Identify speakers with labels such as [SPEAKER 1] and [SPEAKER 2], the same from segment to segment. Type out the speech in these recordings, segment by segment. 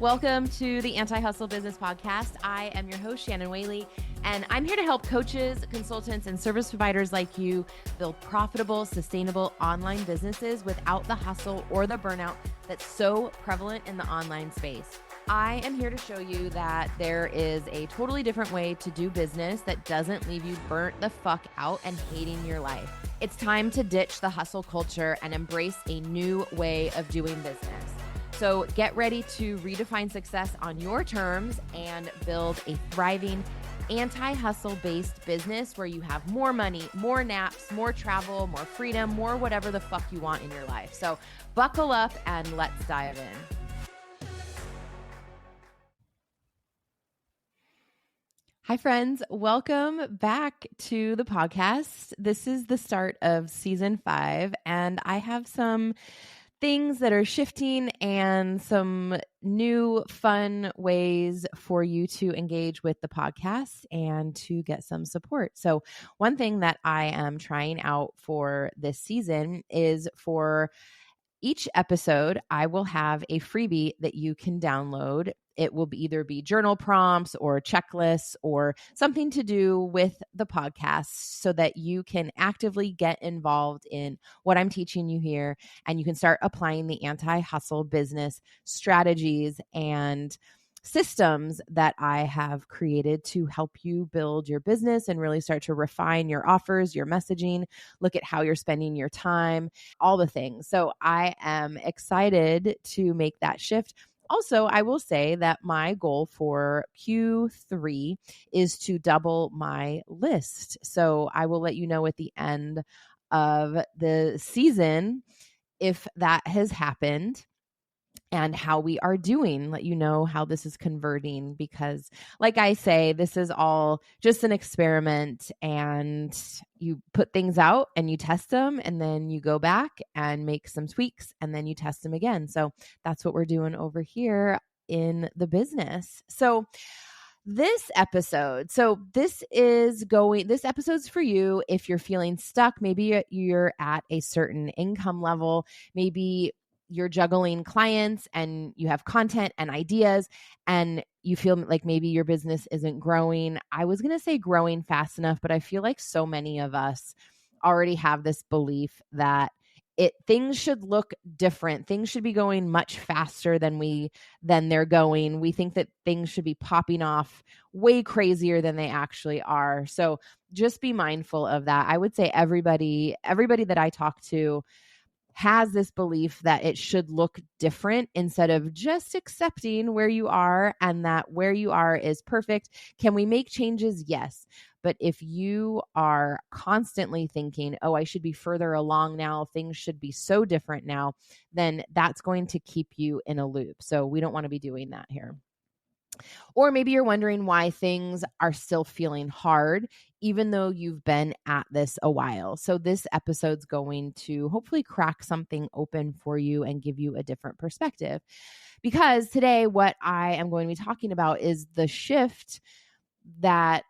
[SPEAKER 1] Welcome to the Anti-Hustle Business Podcast. I am your host, Shannon Whaley, and I'm here to help coaches, consultants, and service providers like you build profitable, sustainable online businesses without the hustle or the burnout that's so prevalent in the online space. I am here to show you that there is a totally different way to do business that doesn't leave you burnt the fuck out and hating your life. It's time to ditch the hustle culture and embrace a new way of doing business. So get ready to redefine success on your terms and build a thriving anti-hustle based business where you have more money, more naps, more travel, more freedom, more whatever the fuck you want in your life. So buckle up and let's dive in. Hi, friends. Welcome back to the podcast. This is the start of season 5, and I have some things that are shifting and some new fun ways for you to engage with the podcast and to get some support. So one thing that I am trying out for this season is for each episode, I will have a freebie that you can download. It will either be journal prompts or checklists or something to do with the podcast so that you can actively get involved in what I'm teaching you here, and you can start applying the anti-hustle business strategies and systems that I have created to help you build your business and really start to refine your offers, your messaging, look at how you're spending your time, all the things. So I am excited to make that shift. Also, I will say that my goal for Q3 is to double my list. So I will let you know at the end of the season if that has happened and how we are doing, let you know how this is converting, because like I say, this is all just an experiment, and you put things out and you test them, and then you go back and make some tweaks, and then you test them again. So that's what we're doing over here in the business. So this episode's for you if you're feeling stuck. Maybe you're at a certain income level, maybe you're juggling clients and you have content and ideas and you feel like maybe your business isn't growing. I was going to say growing fast enough, but I feel like so many of us already have this belief that things should look different. Things should be going much faster than they're going. We think that things should be popping off way crazier than they actually are. So just be mindful of that. I would say everybody that I talk to has this belief that it should look different instead of just accepting where you are and that where you are is perfect. Can we make changes? Yes. But if you are constantly thinking, oh, I should be further along now, things should be so different now, then that's going to keep you in a loop. So we don't want to be doing that here. Or maybe you're wondering why things are still feeling hard, even though you've been at this a while. So this episode's going to hopefully crack something open for you and give you a different perspective. Because today, what I am going to be talking about is the shift that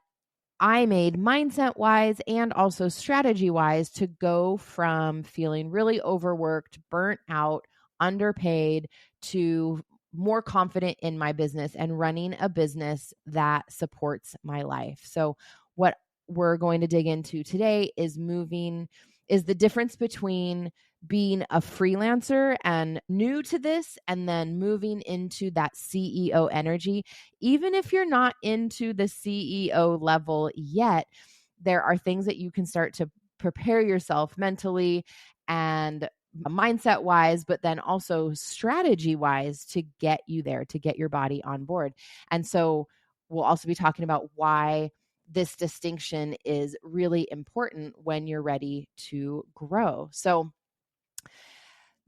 [SPEAKER 1] I made mindset-wise and also strategy-wise to go from feeling really overworked, burnt out, underpaid to more confident in my business and running a business that supports my life. So what we're going to dig into today is the difference between being a freelancer and new to this and then moving into that CEO energy. Even if you're not into the CEO level yet, there are things that you can start to prepare yourself mentally and mindset wise, but then also strategy wise to get you there, to get your body on board. And so we'll also be talking about why this distinction is really important when you're ready to grow. So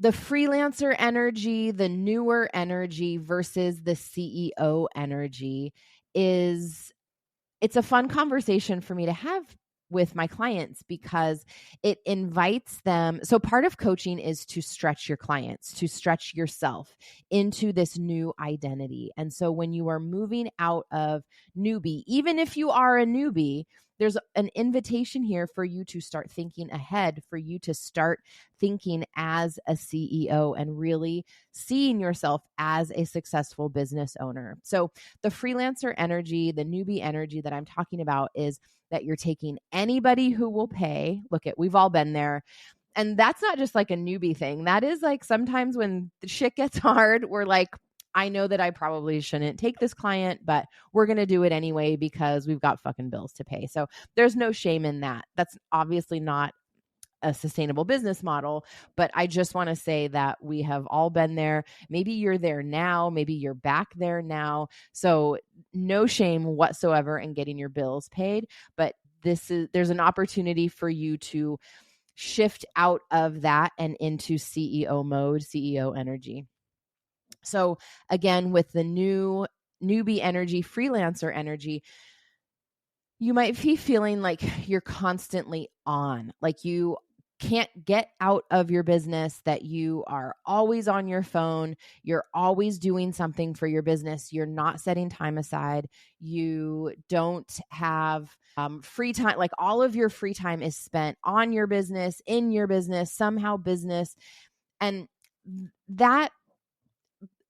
[SPEAKER 1] the freelancer energy, the newer energy versus the CEO energy it's a fun conversation for me to have with my clients because it invites them. So part of coaching is to stretch your clients, to stretch yourself into this new identity. And so when you are moving out of newbie, even if you are a newbie, there's an invitation here for you to start thinking ahead, for you to start thinking as a CEO and really seeing yourself as a successful business owner. So the freelancer energy, the newbie energy that I'm talking about is that you're taking anybody who will pay. Look at, we've all been there. And that's not just like a newbie thing. That is like sometimes when the shit gets hard, we're like, I know that I probably shouldn't take this client, but we're going to do it anyway because we've got fucking bills to pay. So there's no shame in that. That's obviously not a sustainable business model, but I just want to say that we have all been there. Maybe you're there now, maybe you're back there now. So no shame whatsoever in getting your bills paid, but there's an opportunity for you to shift out of that and into CEO mode, CEO energy. So again, with the newbie energy, freelancer energy, you might be feeling like you're constantly on, like you can't get out of your business, that you are always on your phone, you're always doing something for your business, you're not setting time aside, you don't have free time, like all of your free time is spent on your business, in your business, somehow business. And that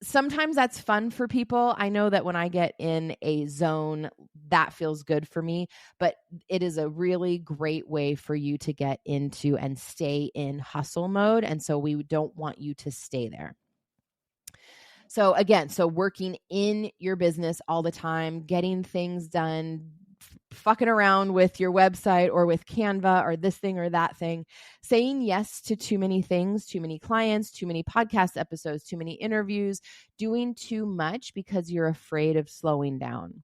[SPEAKER 1] sometimes that's fun for people. I know that when I get in a zone, that feels good for me, but it is a really great way for you to get into and stay in hustle mode. And so we don't want you to stay there. So again, working in your business all the time, getting things done, fucking around with your website or with Canva or this thing or that thing, saying yes to too many things, too many clients, too many podcast episodes, too many interviews, doing too much because you're afraid of slowing down.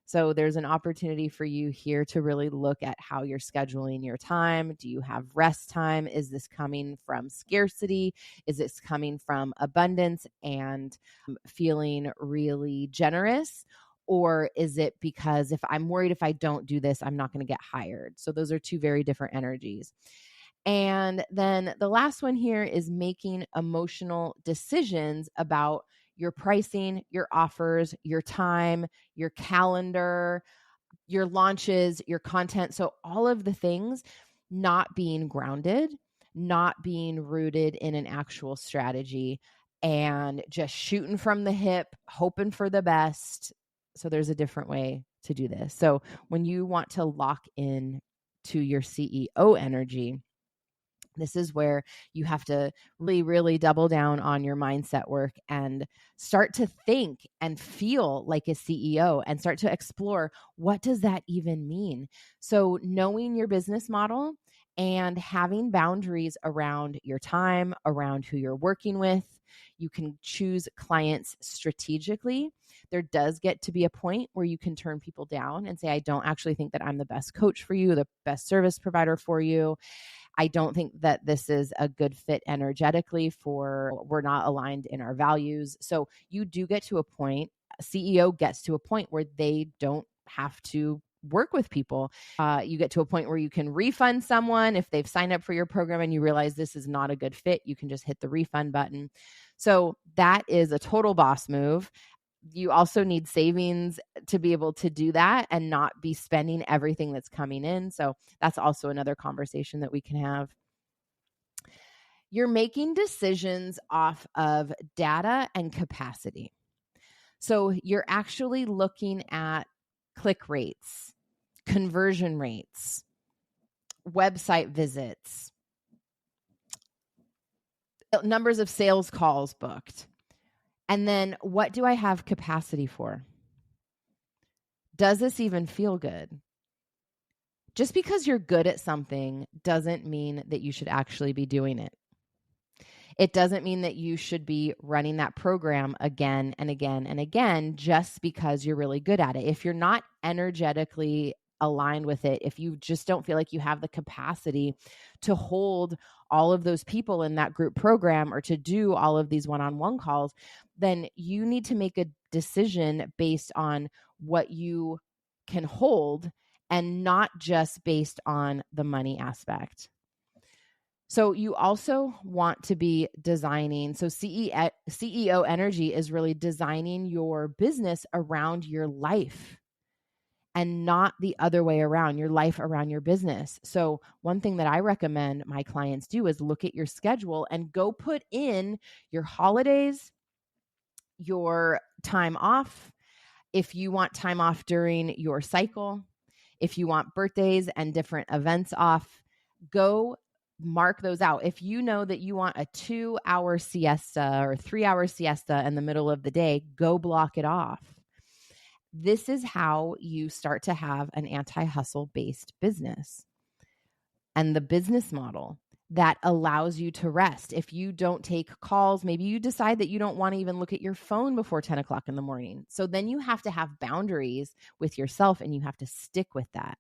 [SPEAKER 1] So there's an opportunity for you here to really look at how you're scheduling your time. Do you have rest time? Is this coming from scarcity? Is this coming from abundance and feeling really generous? Or is it because if I'm worried if I don't do this, I'm not going to get hired? So those are two very different energies. And then the last one here is making emotional decisions about your pricing, your offers, your time, your calendar, your launches, your content. So all of the things not being grounded, not being rooted in an actual strategy, and just shooting from the hip, hoping for the best. So there's a different way to do this. So when you want to lock in to your CEO energy, this is where you have to really, really double down on your mindset work and start to think and feel like a CEO and start to explore, what does that even mean? So knowing your business model and having boundaries around your time, around who you're working with. You can choose clients strategically. There does get to be a point where you can turn people down and say, I don't actually think that I'm the best coach for you, the best service provider for you. I don't think that this is a good fit energetically we're not aligned in our values. So you do get to a point, a CEO gets to a point where they don't have to work with people. You get to a point where you can refund someone if they've signed up for your program and you realize this is not a good fit. You can just hit the refund button. So that is a total boss move. You also need savings to be able to do that and not be spending everything that's coming in. So that's also another conversation that we can have. You're making decisions off of data and capacity. So you're actually looking at click rates, conversion rates, website visits, numbers of sales calls booked. And then what do I have capacity for? Does this even feel good? Just because you're good at something doesn't mean that you should actually be doing it. It doesn't mean that you should be running that program again and again and again just because you're really good at it. If you're not energetically aligned with it, if you just don't feel like you have the capacity to hold all of those people in that group program or to do all of these one-on-one calls, then you need to make a decision based on what you can hold and not just based on the money aspect. So you also want to be designing. So CEO energy is really designing your business around your life and not the other way around, your life around your business. So one thing that I recommend my clients do is look at your schedule and go put in your holidays, your time off. If you want time off during your cycle, if you want birthdays and different events off, go mark those out. If you know that you want a 2-hour siesta or 3-hour siesta in the middle of the day, go block it off. This is how you start to have an anti-hustle based business and the business model that allows you to rest. If you don't take calls, maybe you decide that you don't want to even look at your phone before 10 o'clock in the morning. So then you have to have boundaries with yourself and you have to stick with that.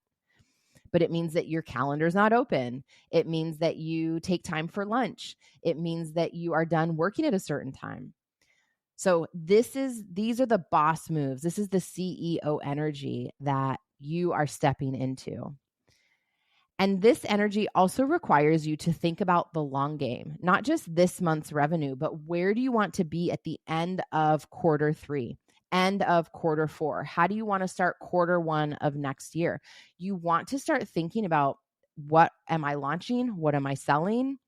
[SPEAKER 1] But it means that your calendar's not open. It means that you take time for lunch. It means that you are done working at a certain time. So these are the boss moves. This is the CEO energy that you are stepping into. And this energy also requires you to think about the long game, not just this month's revenue, but where do you want to be at the end of quarter 3, end of quarter 4? How do you want to start quarter 1 of next year? You want to start thinking about, what am I launching? What am I selling?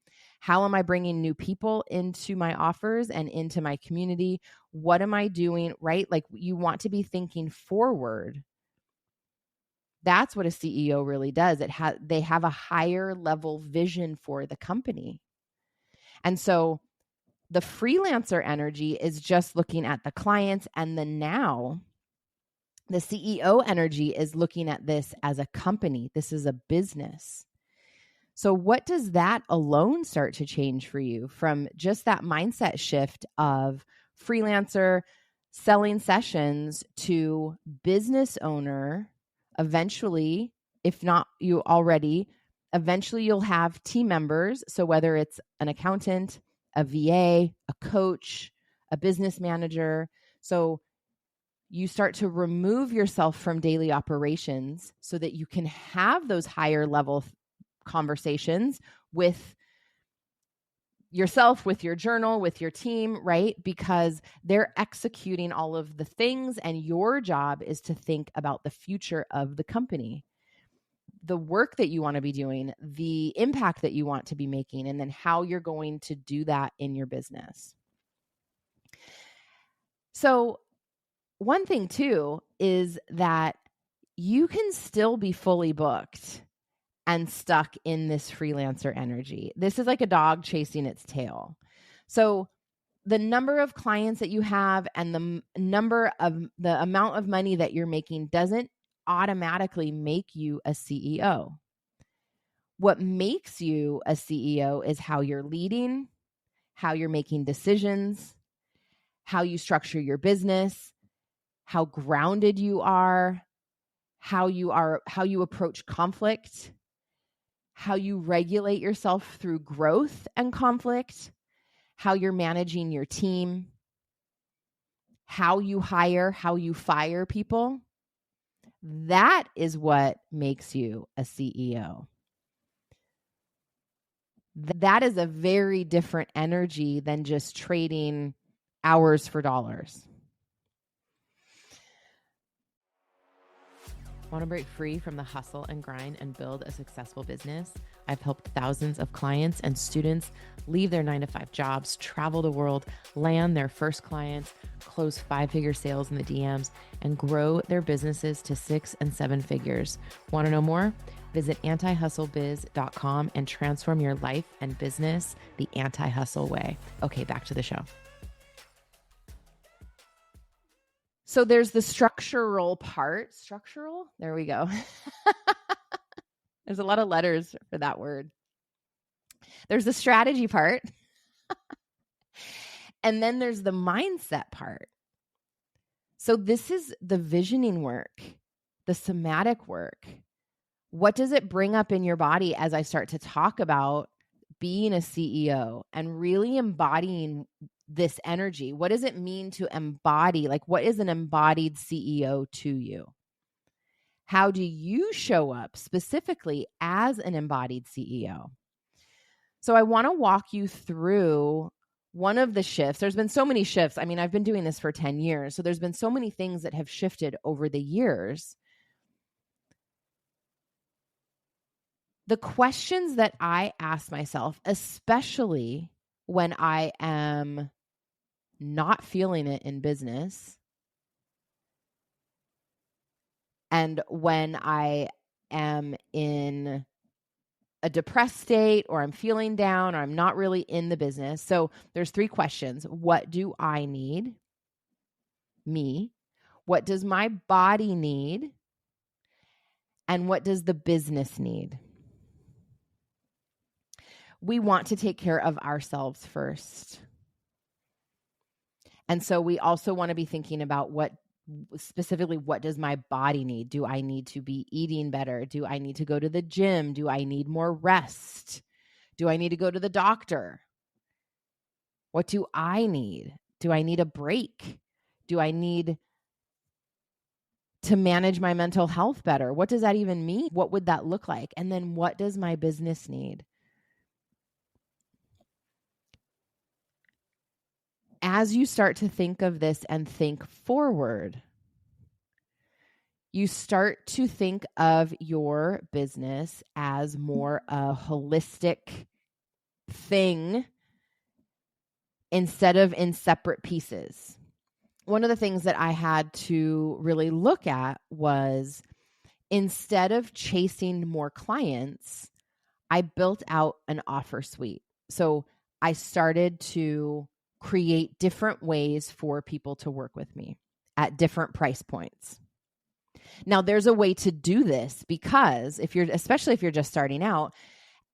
[SPEAKER 1] How am I bringing new people into my offers and into my community? What am I doing, right? Like, you want to be thinking forward. That's what a CEO really does. They have a higher level vision for the company. And so the freelancer energy is just looking at the clients and the now. The CEO energy is looking at this as a company. This is a business. So what does that alone start to change for you from just that mindset shift of freelancer selling sessions to business owner? Eventually, if not you already, eventually you'll have team members. So whether it's an accountant, a VA, a coach, a business manager. So you start to remove yourself from daily operations so that you can have those higher level conversations with yourself, with your journal, with your team, right? Because they're executing all of the things and your job is to think about the future of the company, the work that you want to be doing, the impact that you want to be making, and then how you're going to do that in your business. So one thing too is that you can still be fully booked and stuck in this freelancer energy. This is like a dog chasing its tail. So the number of clients that you have and the amount of money that you're making doesn't automatically make you a CEO. What makes you a CEO is how you're leading, how you're making decisions, how you structure your business, how grounded you are, how you approach conflict, how you regulate yourself through growth and conflict, how you're managing your team, how you hire, how you fire people. That is what makes you a CEO. That is a very different energy than just trading hours for dollars. Want to break free from the hustle and grind and build a successful business? I've helped thousands of clients and students leave their 9-to-5 jobs, travel the world, land their first clients, close 5-figure sales in the DMs, and grow their businesses to 6 and 7 figures. Want to know more? Visit antihustlebiz.com and transform your life and business the anti-hustle way. Okay, back to the show. So there's the structural part. Structural? There we go. There's a lot of letters for that word. There's the strategy part. And then there's the mindset part. So this is the visioning work, the somatic work. What does it bring up in your body as I start to talk about being a CEO and really embodying this energy? What does it mean to embody? Like, what is an embodied CEO to you? How do you show up specifically as an embodied CEO? So I want to walk you through one of the shifts. There's been so many shifts. I mean, I've been doing this for 10 years. So there's been so many things that have shifted over the years. The questions that I ask myself, especially when I am not feeling it in business, and when I am in a depressed state, or I'm feeling down, or I'm not really in the business. So there's 3 questions. What do I need? Me. What does my body need? And what does the business need? We want to take care of ourselves first. And so we also want to be thinking about what does my body need? Do I need to be eating better? Do I need to go to the gym? Do I need more rest? Do I need to go to the doctor? What do I need? Do I need a break? Do I need to manage my mental health better? What does that even mean? What would that look like? And then what does my business need? As you start to think of this and think forward, you start to think of your business as more a holistic thing instead of in separate pieces. One of the things that I had to really look at was, instead of chasing more clients, I built out an offer suite. So I started to create different ways for people to work with me at different price points. Now, there's a way to do this, because especially if you're just starting out,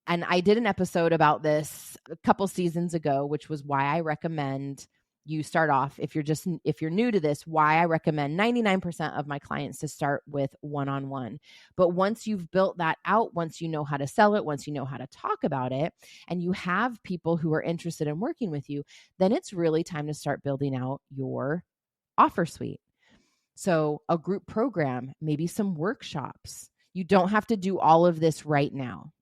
[SPEAKER 1] and I did an episode about this a couple seasons ago, which was why I recommend you start off, if you're new to this, why I recommend 99% of my clients to start with one-on-one. But once you've built that out, once you know how to sell it, once you know how to talk about it, and you have people who are interested in working with you, then it's really time to start building out your offer suite. So a group program, maybe some workshops. You don't have to do all of this right now,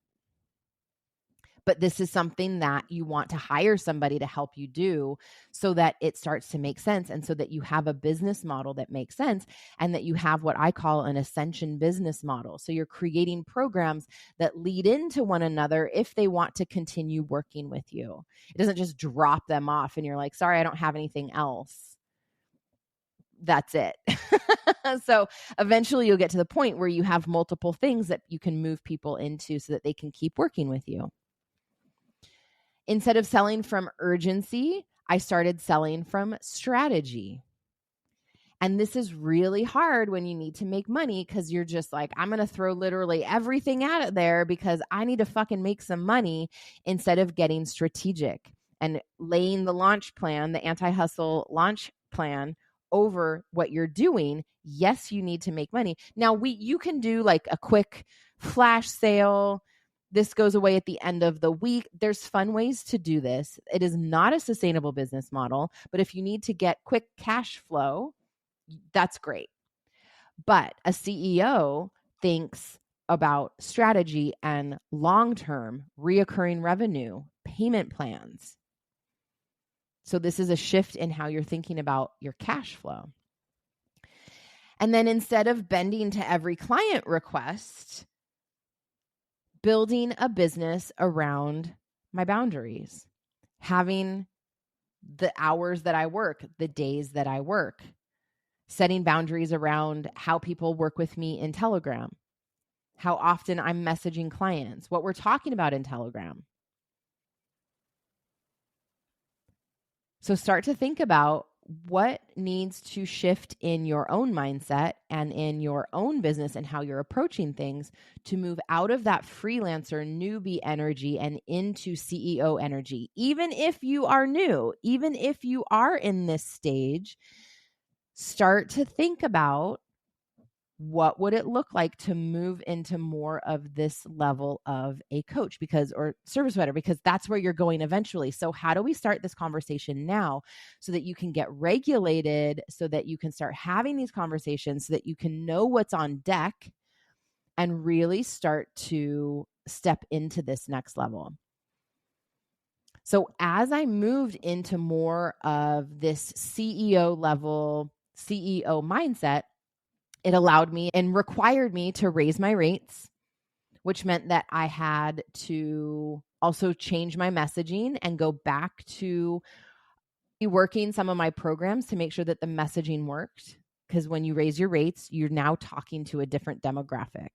[SPEAKER 1] but this is something that you want to hire somebody to help you do, so that it starts to make sense, and so that you have a business model that makes sense, and that you have what I call an ascension business model. So you're creating programs that lead into one another if they want to continue working with you. It doesn't just drop them off and you're like, sorry, I don't have anything else. That's it. So eventually you'll get to the point where you have multiple things that you can move people into so that they can keep working with you. Instead of selling from urgency, I started selling from strategy. And this is really hard when you need to make money, because you're just like, I'm going to throw literally everything at it there because I need to fucking make some money, instead of getting strategic and laying the launch plan, the anti-hustle launch plan, over what you're doing. Yes, you need to make money. Now, you can do like a quick flash sale. This goes away at the end of the week. There's fun ways to do this. It is not a sustainable business model, but if you need to get quick cash flow, that's great. But a CEO thinks about strategy and long-term reoccurring revenue, payment plans. So this is a shift in how you're thinking about your cash flow. And then instead of bending to every client request, building a business around my boundaries, having the hours that I work, the days that I work, setting boundaries around how people work with me in Telegram, how often I'm messaging clients, what we're talking about in Telegram. So start to think about what needs to shift in your own mindset and in your own business and how you're approaching things to move out of that freelancer newbie energy and into CEO energy. Even if you are new, even if you are in this stage, start to think about, what would it look like to move into more of this level of a coach or service provider, because that's where you're going eventually. So how do we start this conversation now so that you can get regulated, so that you can start having these conversations, so that you can know what's on deck and really start to step into this next level? So as I moved into more of this CEO level, CEO mindset, it allowed me and required me to raise my rates, which meant that I had to also change my messaging and go back to reworking some of my programs to make sure that the messaging worked. Because when you raise your rates, you're now talking to a different demographic.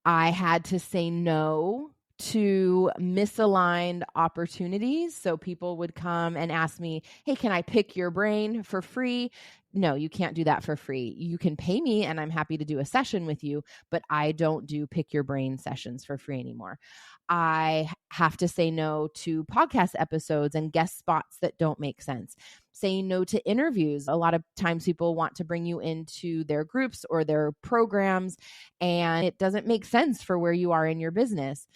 [SPEAKER 1] I had to say no to misaligned opportunities. So people would come and ask me, hey, can I pick your brain for free? No, you can't do that for free. You can pay me and I'm happy to do a session with you, but I don't do pick your brain sessions for free anymore. I have to say no to podcast episodes and guest spots that don't make sense. Saying no to interviews. A lot of times people want to bring you into their groups or their programs, and it doesn't make sense for where you are in your business.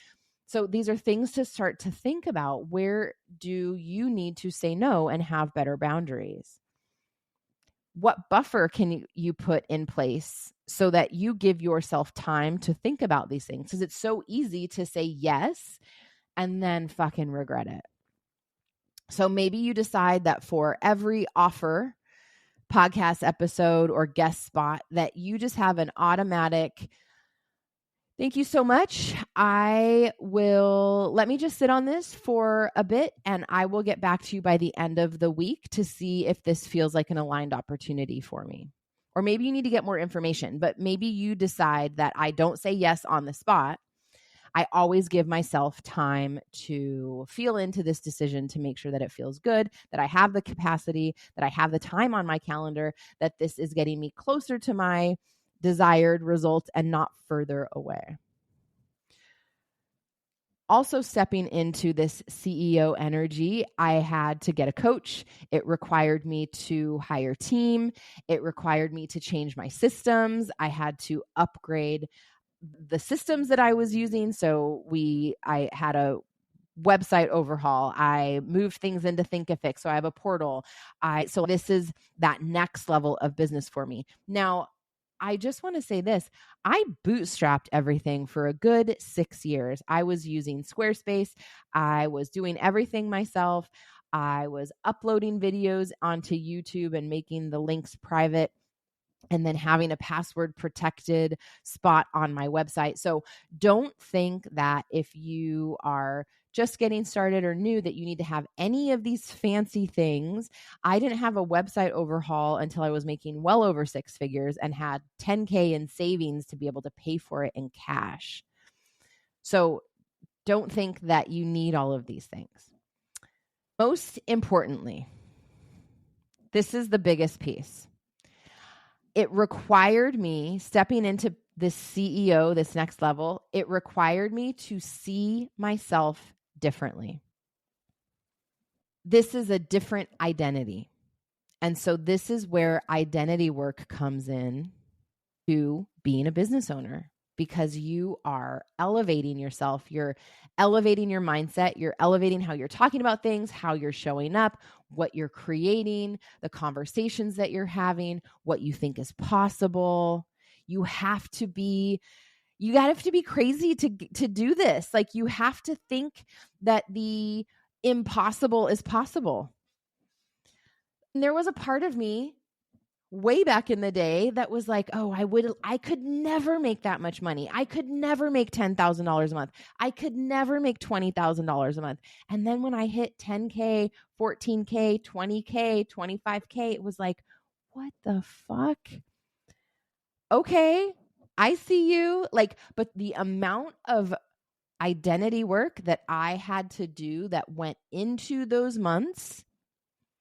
[SPEAKER 1] So these are things to start to think about. Where do you need to say no and have better boundaries? What buffer can you put in place so that you give yourself time to think about these things? Because it's so easy to say yes and then fucking regret it. So maybe you decide that for every offer, podcast episode, or guest spot, that you just have an automatic, thank you so much. Let me just sit on this for a bit and I will get back to you by the end of the week to see if this feels like an aligned opportunity for me. Or maybe you need to get more information, but maybe you decide that I don't say yes on the spot. I always give myself time to feel into this decision to make sure that it feels good, that I have the capacity, that I have the time on my calendar, that this is getting me closer to my desired result and not further away. Also, stepping into this CEO energy, I had to get a coach. It required me to hire a team. It required me to change my systems. I had to upgrade the systems that I was using. So I had a website overhaul. I moved things into Thinkific. So I have a portal. So this is that next level of business for me. Now, I just want to say this. I bootstrapped everything for a good 6 years. I was using Squarespace. I was doing everything myself. I was uploading videos onto YouTube and making the links private, and then having a password protected spot on my website. So don't think that if you are just getting started or new that you need to have any of these fancy things. I didn't have a website overhaul until I was making well over 6 figures and had 10K in savings to be able to pay for it in cash. So don't think that you need all of these things. Most importantly, this is the biggest piece. It required me stepping into this CEO, this next level. It required me to see myself differently. This is a different identity. And so this is where identity work comes in to being a business owner, because you are elevating yourself. You're elevating your mindset. You're elevating how you're talking about things, how you're showing up, what you're creating, the conversations that you're having, what you think is possible. You have to be crazy to do this. Like, you have to think that the impossible is possible. And there was a part of me way back in the day that was like, oh, I could never make that much money. I could never make $10,000 a month. I could never make $20,000 a month. And then when I hit 10K, 14K, 20K, 25K, it was like, what the fuck? Okay, I see you. But the amount of identity work that I had to do that went into those months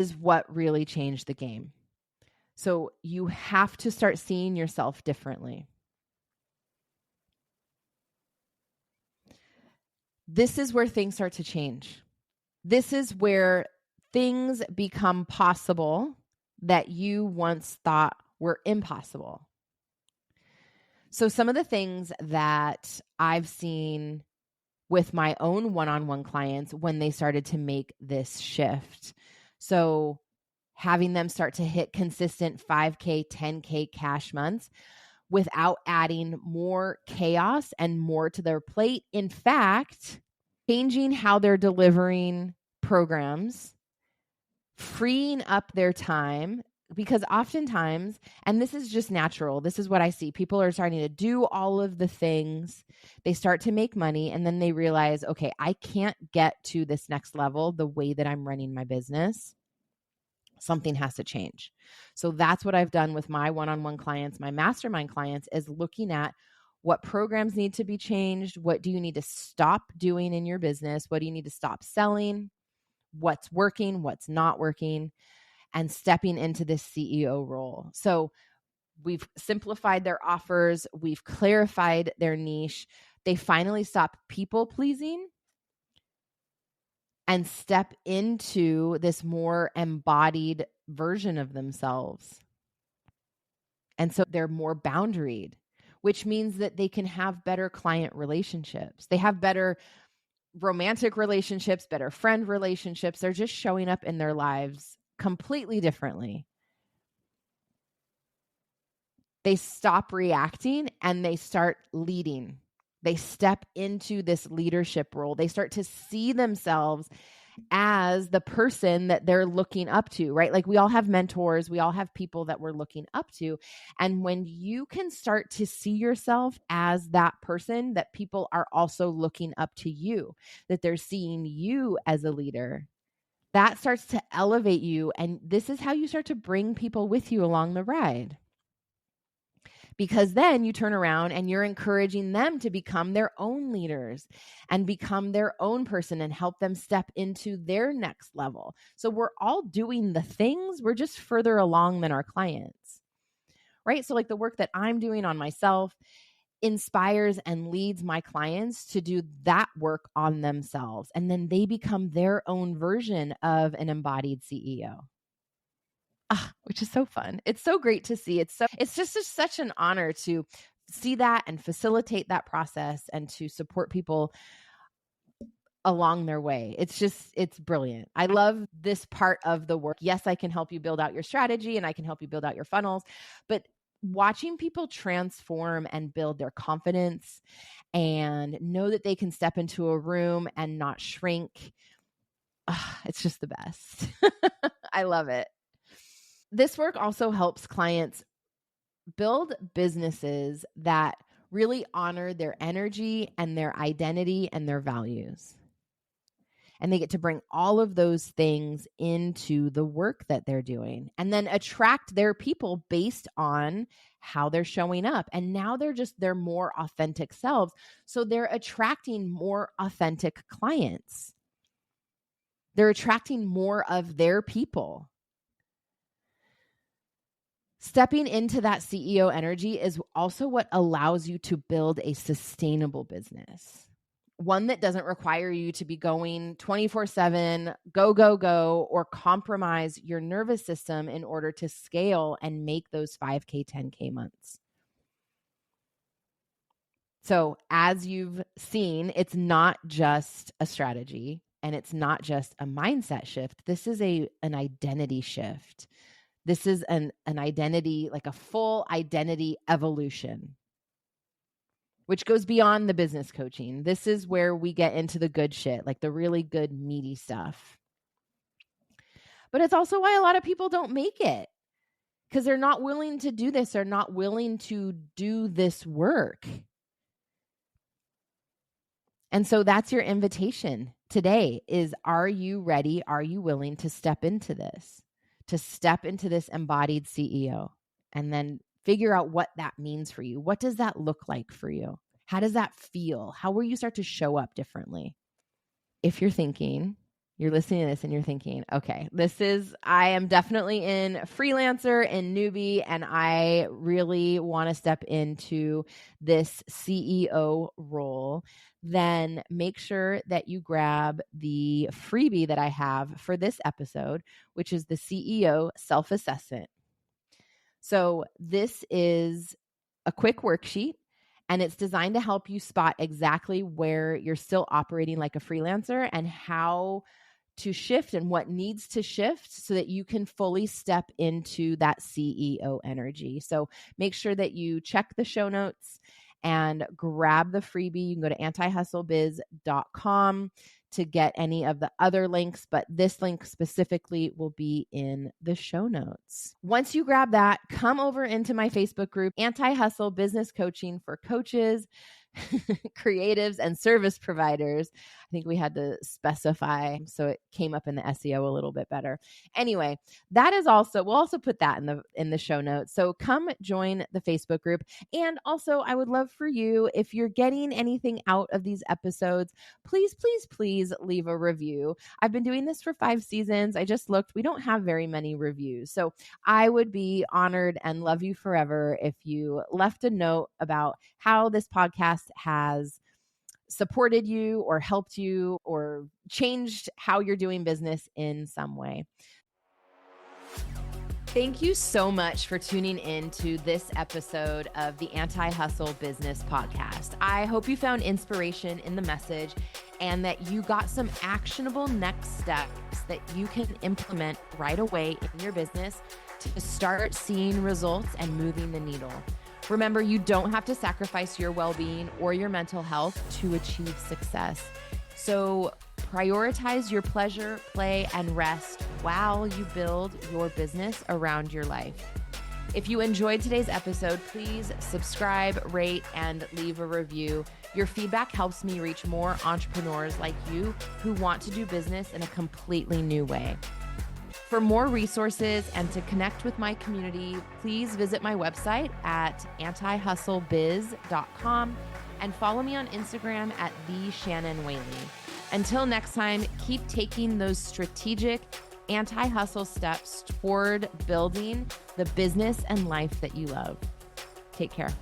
[SPEAKER 1] is what really changed the game. So you have to start seeing yourself differently. This is where things start to change. This is where things become possible that you once thought were impossible. So some of the things that I've seen with my own one-on-one clients when they started to make this shift. So having them start to hit consistent 5K, 10K cash months without adding more chaos and more to their plate. In fact, changing how they're delivering programs, freeing up their time, Because oftentimes, and this is just natural, this is what I see, people are starting to do all of the things, they start to make money, and then they realize, okay, I can't get to this next level the way that I'm running my business. Something has to change. So that's what I've done with my one-on-one clients, my mastermind clients, is looking at what programs need to be changed, what do you need to stop doing in your business, what do you need to stop selling, what's working, what's not working, and stepping into this CEO role. So we've simplified their offers, we've clarified their niche. They finally stop people pleasing and step into this more embodied version of themselves. And so they're more boundaried, which means that they can have better client relationships. They have better romantic relationships, better friend relationships. They're just showing up in their lives completely differently. They stop reacting and they start leading. They step into this leadership role. They start to see themselves as the person that they're looking up to, right? Like we all have mentors, we all have people that we're looking up to. And when you can start to see yourself as that person that people are also looking up to you, that they're seeing you as a leader, that starts to elevate you. And this is how you start to bring people with you along the ride. Because then you turn around and you're encouraging them to become their own leaders and become their own person and help them step into their next level. So we're all doing the things, we're just further along than our clients, right? So like the work that I'm doing on myself inspires and leads my clients to do that work on themselves. And then they become their own version of an embodied CEO. Which is so fun. It's so great to see. It's just such an honor to see that and facilitate that process and to support people along their way. It's brilliant. I love this part of the work. Yes, I can help you build out your strategy and I can help you build out your funnels, but watching people transform and build their confidence and know that they can step into a room and not shrink. It's just the best. I love it. This work also helps clients build businesses that really honor their energy and their identity and their values. And they get to bring all of those things into the work that they're doing and then attract their people based on how they're showing up. And now they're their more authentic selves. So they're attracting more authentic clients. They're attracting more of their people. Stepping into that CEO energy is also what allows you to build a sustainable business. One that doesn't require you to be going 24/7, go, go, go, or compromise your nervous system in order to scale and make those 5K, 10K months. So as you've seen, it's not just a strategy and it's not just a mindset shift. This is an identity shift. This is an identity, like a full identity evolution, which goes beyond the business coaching. This is where we get into the good shit, like the really good meaty stuff. But it's also why a lot of people don't make it, because they're not willing to do this. They're not willing to do this work. And so that's your invitation today is, are you ready? Are you willing to step into this? To step into this embodied CEO and then figure out what that means for you. What does that look like for you? How does that feel? How will you start to show up differently? If you're listening to this and you're thinking, okay, I am definitely in Freelancer and newbie, and I really want to step into this CEO role, then make sure that you grab the freebie that I have for this episode, which is the CEO self-assessment. So this is a quick worksheet, and it's designed to help you spot exactly where you're still operating like a freelancer and how to shift and what needs to shift so that you can fully step into that CEO energy. So make sure that you check the show notes and grab the freebie. You can go to antihustlebiz.com to get any of the other links, but this link specifically will be in the show notes. Once you grab that, come over into my Facebook group, Anti-Hustle Business Coaching for Coaches, creatives, and service providers. I think we had to specify so it came up in the SEO a little bit better. Anyway, that is also, we'll also put that in the show notes. So come join the Facebook group. And also, I would love for you, if you're getting anything out of these episodes, please, please, please leave a review. I've been doing this for 5 seasons. I just looked, we don't have very many reviews. So I would be honored and love you forever if you left a note about how this podcast has supported you or helped you or changed how you're doing business in some way. Thank you so much for tuning in to this episode of the Anti-Hustle Business Podcast. I hope you found inspiration in the message and that you got some actionable next steps that you can implement right away in your business to start seeing results and moving the needle. Remember, you don't have to sacrifice your well-being or your mental health to achieve success. So prioritize your pleasure, play, and rest while you build your business around your life. If you enjoyed today's episode, please subscribe, rate, and leave a review. Your feedback helps me reach more entrepreneurs like you who want to do business in a completely new way. For more resources and to connect with my community, please visit my website at antihustlebiz.com and follow me on Instagram at @TheShannonWhaley. Until next time, keep taking those strategic anti-hustle steps toward building the business and life that you love. Take care.